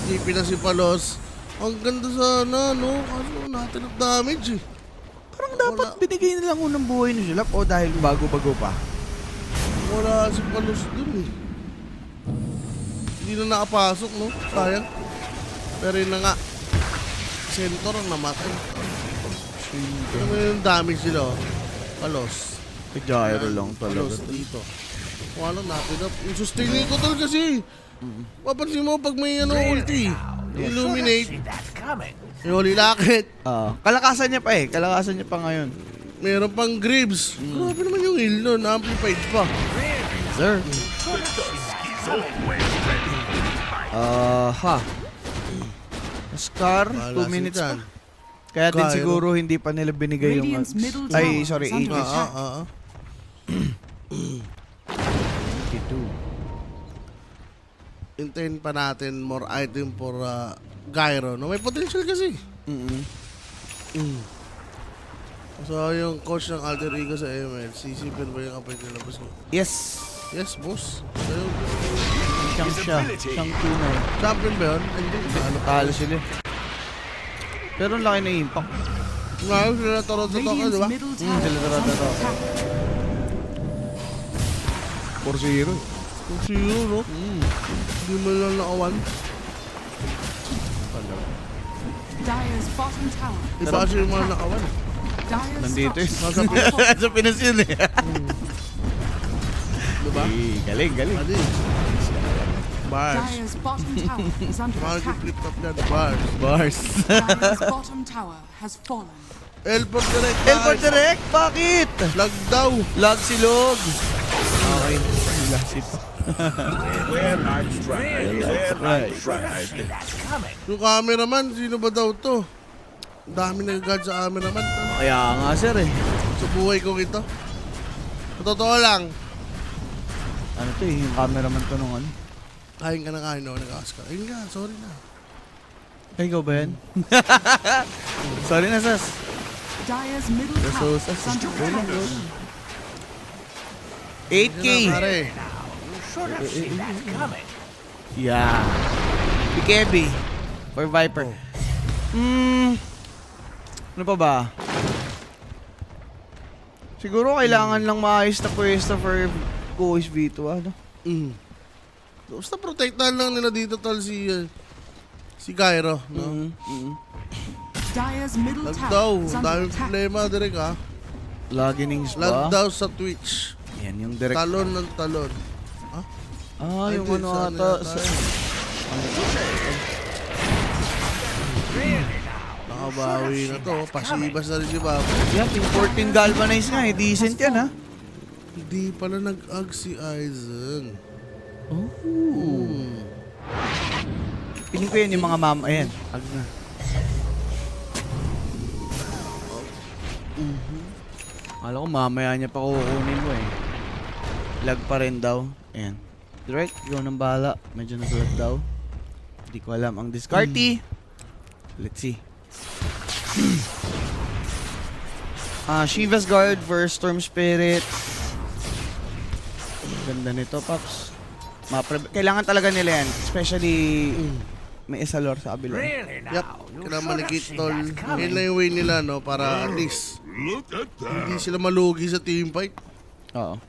Tipin na si Palos. Ang ganda sana, no? Kaso natin ang damage eh. Parang dapat binigay na lang unang buhay ni Sulap o dahil bago-bago pa. Wala si Palos dun eh. Hindi na nakapasok, no? Sayang. Pero yun na nga. Center ang namatay. Ano mo yung damage nila, oh? Palos. Gyro lang talaga. Palos dito. Wala natin up. Yung sustaining ko talaga kasi. Papansin mo pag may ulti. Illuminate. See that coming. Yung lakit. Kalakasan niya pa eh. Kalakasan niya pa ngayon. Meron pang Greaves. Grabe naman yung heal nun. Amplified pa. Sir. Scar, 2 minutes pa. Kaya din Gyro. siguro hindi pa nila binigay yung... Radiant's middle Ay, tower sorry, is under 80. attack. 52. Hintayin pa natin more item for Gyro. No? May potential kasi. So, yung coach ng Alter Ego sa ML, sisipin ba yung kapay nila, boss? Yes. Yes, boss. Sayo, Siyang siya. Siyang tunay. champion ba yun? Hindi. Talo sila. Pero ang laki na impact. Ngayon, sila tarot-tarot ka, di Radiant's ba? middle tower sila is under tara-tara. attack. 4-0. Kung sino, no? Hindi mo lang nakawan. Dire's bottom tower. Iba kasi yung mga nakawan. Dire's Nandito eh. structures have fallen. Sa Pinas yun eh. Diba? Galing, galing. Adi. Bars. Dire's bottom tower is under Mga attack. flip top yan. Bars. Bars. Dire's bottom tower has fallen. Elport direct. Elford Direct, bakit? Lag daw. Lag silog. Okay. Lag sito. Yung cameraman, sino ba daw to? Ang dami nag-guard sa cameraman. Kaya nga sir eh. Sa buhay ko ito. Sa totoo lang, Ano to eh, yung cameraman to nung ano. Kain ka na kain, no? Nag-Oscar. Ayun nga, sorry na. Ay, ikaw ba yan? Sorry na, Sas. Dire's middle That's tower so is under attack. 8K! Yun na, pare. You should have seen that coming. Yeah. BKB. For Viper. Ano pa ba? Siguro kailangan lang maayos na pwesto for Coach V2, ano? Basta protektahan lang nila dito, tol, si Gyro, no? Dire's middle Lag tower daw. is under Daming attack. problema, direk, ha? Loginings Lag ba? daw sa Twitch. Yan, yung direct. Talon ng talon. Ah, yung Ay, ano sa ata. yata, Nakabawi na to. Pasibas na rin si Papa. Yan, yung 14 galvanize nga eh. Decent yan, ha? Hindi pala nag-ag si Aizen. Piling ko yan yung mga mama. Ayan, ag na. Akala ko mamaya niya pa kukunin mo eh. Lag pa rin daw. Ayan. Direct, ikaw nang bahala. Medyo nag-lag daw. Hindi ko alam ang discarty. Let's see. Shiva's Guard versus Storm Spirit. Ganda nito, Paps. Kailangan talaga nila yan. Especially may Isalor sa kabila. Really now? Yup, You kailangan should have manikit, seen tol. that Yun coming. na yung way nila, no? Para at least hindi sila malugi sa teamfight. Oo.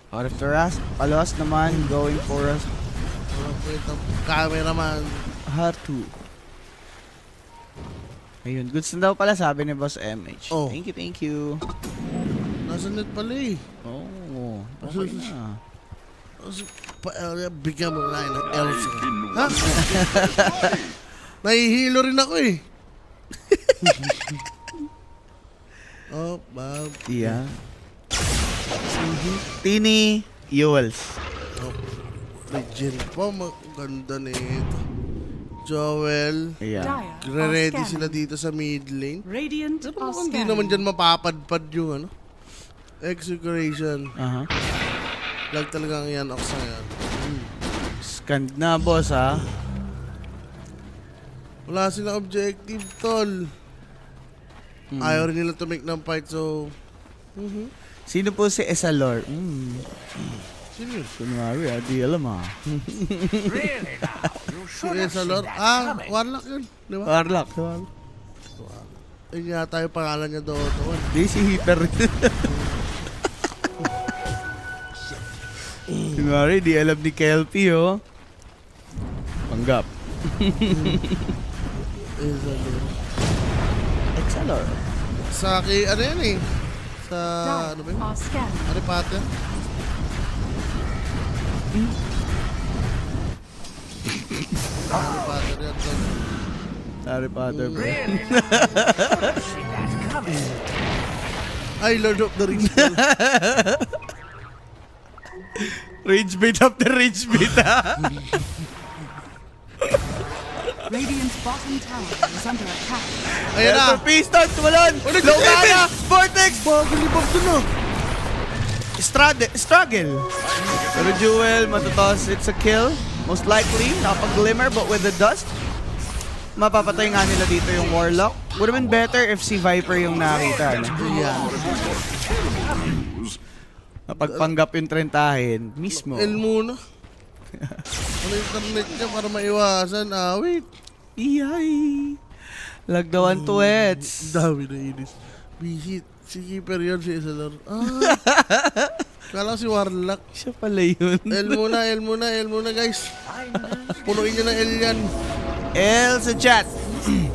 Out of the rest, Palos naman going for us. Cameraman. Hatu. Ayun, goods na daw pala sabi ni Boss MH. Oh. Thank you, thank you. Nasa net pala eh. Oh, okay na. Bigyan mo na ng Elsa. Ha? Nahihilo rin ako eh. Oh, Bob. Yeah. Tini Yuels. Oh, legend pa. Maganda nito. Joel. Yeah. Dire Ready are sila scanning. dito sa mid lane. Radiant Pero are mukhang hindi naman scanning. dyan mapapadpad yung ano. Execution. Aha. Lag talagang yan ako sa yan. Scanned na, boss, ha? Wala silang objective, tol. Ayaw rin nila to make ng fight, so... Sino po si Esalor? Sino yun? Kunwari, di alam, ha? Really now? You Si should have Esalor? seen that Ah, coming. Warlock yun. Di ba? Warlock. Yun yata yung pangalan niya doon. Di si Hyper. Kunwari, di alam ni Kelpie, oh. Panggap. Esalor. Exalor. Sa kay, ano yan eh? Sa, ano ba Dire yun? are scanning. Harry Potter? Harry Potter yan, tol. Harry Potter, bro. Really now? You should have seen that coming. Ay, Lord of the Rings. tol. Rage bait after rage bait, ha? Radiant's bottom tower is under attack. Ayan na. Piston, tumalon! Oh, nag- Low mana! Vortex! Bagal libag dun ah. Struggle. Pero Jewel, matatos, it's a kill. Most likely, nakapag-glimmer, but with the dust, mapapatay nga nila dito yung Warlock. Would have been better if si Viper yung nakita. No? Yeah. Napagpanggap yung trentahin, mismo. El muna. Ano internet niya para maiwasan? Ah, wait. Iyay! Lagdawan to hets. Dami na inis. Visit. Si Keeper yun, si Isalor. Ah. Kala ko si Warlock. Siya pala yun. El muna guys. Punuin niyo ng L yan. L sa chat. Dire's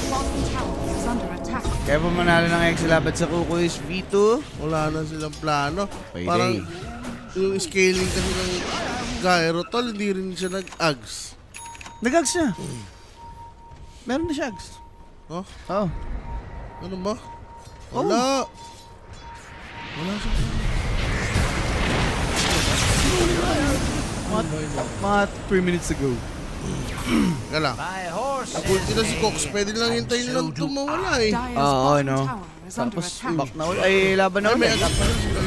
bottom tower is under attack. Kaya pa manalo ng X-Labat sa Kuko is V2. Wala na silang plano. Pwede. Parang yung scaling kasi ng Gyro, tol, hindi rin siya nag-ags. Nag-ags siya. Meron na siya ags. Oh, Oh. ano ba? Wala. Wala siya. Mga 3 minutes ago. Kaya lang. My horse says Ulti na si Cox, pwede lang hintayin lang ito mawala eh. Dire's Oo, bottom no. tower is under Tapos attack. back na ulit. Ay, laban na Ay, may ulit. attack pa rin sila.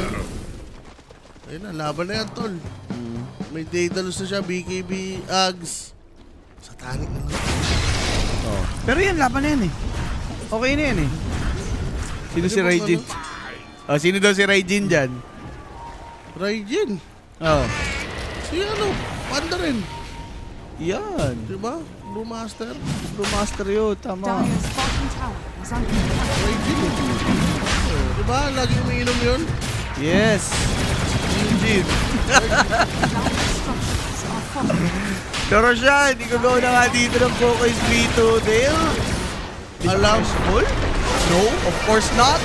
Ayun na, laban na yan, tol. May Daedalus na siya, BKB, Ags. Satanic na lang. Pero yan, laban na yan eh. Okay na yan eh. Sino si Ano bang Raijin? Oh, sino daw si Raijin dyan? Raijin. Oh. Si ano, Panda rin. Yan. Diba? Blue Master. Blue Master yun, tama. Dire's bottom tower is under attack. Raijin. Diba? Laging umiinom yun. Yes. Raijin. Dire's structures are fortified. Pero siya, hindi ko gawin na nga dito ng Focus V2 Dale. Alam. Full? No, of course not.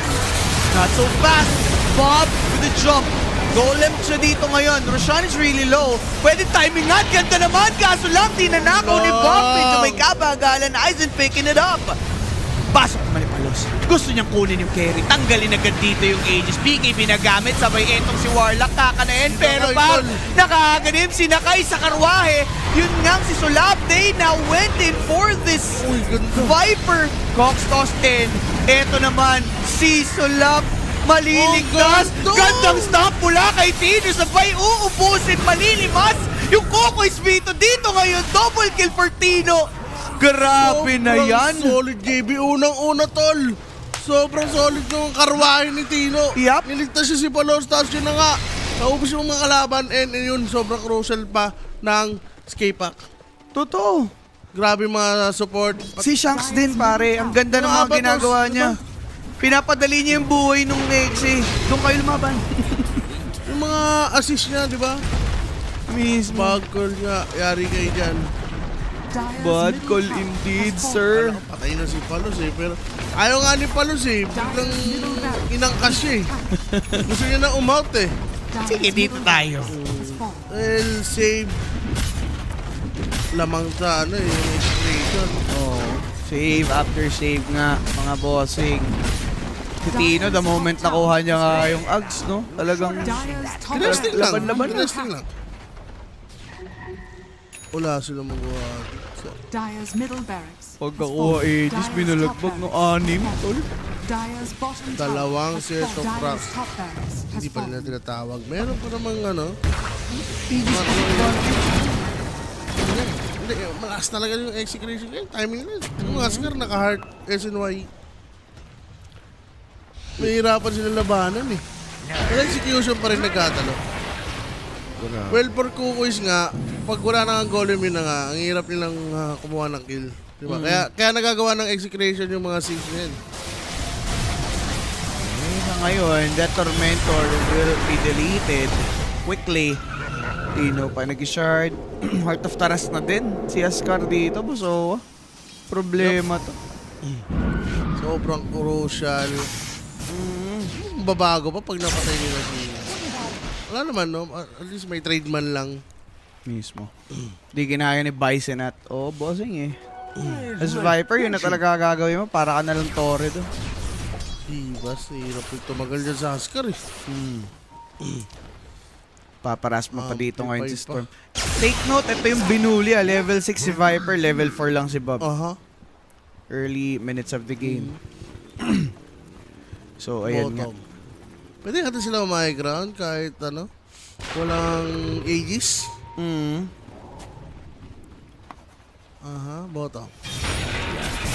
Not so fast. Bob with the jump. Golem siya dito ngayon. Roshan is really low. Pwede timing nga. Ganda naman. Kaso lang, tinanakaw ni Bob. Medyo may kabagalan. Aizen picking it up. Pasok naman ni Palos. Gusto niyang kunin yung carry. Tanggalin agad dito yung Aegis. BKB na gamit. Sabay etong si Warlock kakanain. Pero Sinakay, Bob, tol. nakakaganim. Sinakay sa karwahe. Yun ngang si Sulap. They now went in for this Uy, ganda. Viper. Cox tossed in. Eto naman, si Sulap. Maliligtas. Oh, ganda. Gandang stop mula kay Tino. Sabay uubusin. Malilimas. Yung Koko's Vito dito ngayon. Double kill for Tino. Grabe na Sobrang yan. solid, JB. Unang-una, tol. Sobrang solid yung karwahe ni Tino. Yup. Niligtas siya si Palos, tapos yun na nga. Naubos yung mga kalaban, and yun, sobrang crucial pa ng escape pack. Totoo. Grabe mga support. Si Shanks din pare, ang ganda ng mga Mga batos, ginagawa niya. Pinapadali niya yung buhay nung Nexie. Doon kayo lumaban. Yung mga assist niya, di ba? Mismo. Bad call nga, yari kayo dyan. Dire's Bad middle call tower indeed, has sir. fallen. Patay na si Palos eh, pero ayaw nga ni Palos eh. Biglang inangkas siya eh. Gusto niya na umout eh. Dire's Sige, dito middle tayo. barracks has fallen. Well, save. Lamang sa ano eh, yung execution. Oh, save after save nga, mga bossing. Si Tino, the moment nakuha niya nga yung Ags, no? Talagang Dire's top Kinesting barracks lang. Laban-laban na. Kinesting lang. Wala sila magawa. Dire's middle barracks has pagkakuha fallen. Aegis, Dire's binalagbag top ng barracks anim, has tol. fallen. Dire's bottom tower Dalawang has set of fallen. props. Dire's top barracks has Hindi pa nila fallen. tinatawag. Meron pa namang ano. Hindi, malakas talaga yung execution ngayon. Timing na. Yung Ascar naka-heart SNY. Mahirapan sila labanan eh. Pero execution pa rin nagkatalo. Well, for Kukoys nga, pag wala na ang golem yun na nga, ang hirap nilang kumuha ng kill. Diba? Kaya nagagawa ng execution yung mga siege na yan. Sa ngayon, that Tormentor will be deleted quickly. Tino pa nag-shard. Heart of Taras na din. Si Ascar dito, buso. Problema to. Sobrang crucial. Babago pa pag napatay nila si... Wala naman, no? At least may trade man lang. Mismo. Di kinaya ni Bison at, oh, bossing eh. As Viper, yun na talaga gagawin mo. Para ka na lang Torre do. Divas, hirap yung tumagal dyan sa Ascar eh. Paparas mo pa dito ngayon si Amplify Storm. Take note, ito yung binuli ah. Level 6 si Viper, level 4 lang si Bob. Aha. Early minutes of the game. So, ayan nga. Bottom. Pwede natin sila umay ground kahit ano. Walang Aegis. Aha, bottom.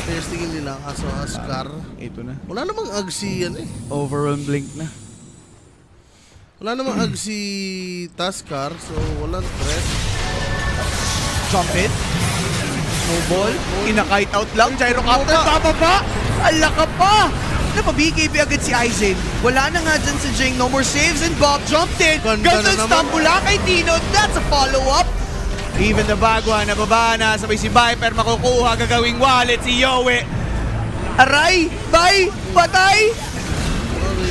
Testingin nila kaso Ascar. Ito na. Wala namang agsi yan eh. Overwhelm blink na. Wala namang agsi Taskar, so walang threat. Jump it. Snowball. Kinakite out lang. Gyrocopter. Bababa. Ala ka pa. Napabigay agad si Aizen. Wala na nga dyan si Jing. No more saves and Bob jumped in. Ganda Ganda na stomp naman. mula kay Tino. That's a follow-up. Even the Bagua, nababa na. Sabay si Viper makukuha. Gagawing wallet si Yowie. Aray! Bye! Patay!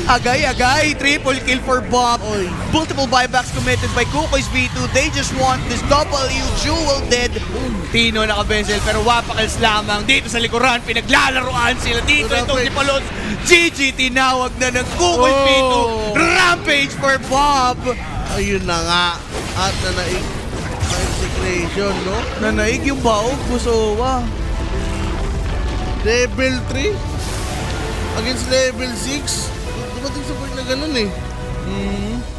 Agay-agay! Triple kill for Bob. Oy. Multiple buybacks committed by Kuko's V2. They just want this W jewel dead. Tino nakabesel pero wapakals lamang. Dito sa likuran, pinaglalaroan sila. Dito Rampage. itong si Palos. GG tinawag na ng Kuko's V2. Rampage for Bob. Ayun na nga. At nanaig ang execution, no? Nanaig yung baog, Busowa. Level 3 against level 6. Dumating sa point na ganun eh.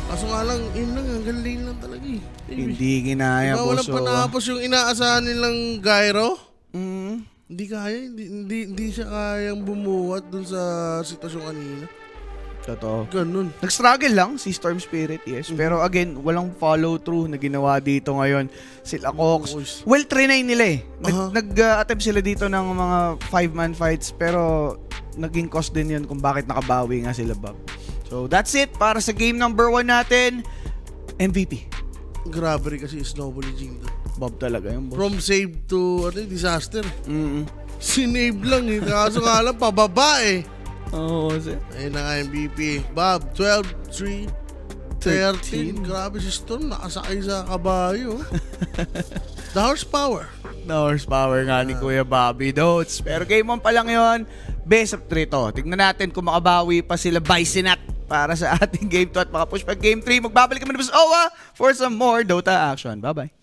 Kaso nga lang, yun lang, hanggang lane lang talaga eh. Hindi ginaya, Diba walang boss. panapos yung inaasahan nilang gyro? Mm. Hindi kaya, hindi siya kayang bumuhat dun sa sitwasyon kanina. Totoo. Ganun. Nag-struggle lang si Storm Spirit, yes. Pero again, walang follow-through na ginawa dito ngayon. Sila Cox. Well, trinay nila eh. Nag-attempt sila dito ng mga 5-man fights. Pero naging cost din yun kung bakit nakabawi nga sila, Bob. So, that's it para sa game number 1 natin. MVP. Grabe rin kasi Snowball Jing doon. Bob talaga yung boss. From save to disaster. Mm-mm. Sinave lang eh. Kaso nga lang, pababa eh. Oo, sir. Ayun na nga MVP. Bob, 12, 3, 13. Grabe si Storm, nakasakay sa kabayo. The horsepower. Na horsepower nga ni Kuya Bobby Dotes. Pero game 1 pa lang yon. Best of 3 to. Tignan natin kung makabawi pa sila Bicenat para sa ating game 2 at makapush pa game 3. Magbabalik kami na sa OWA for some more Dota action. Bye-bye.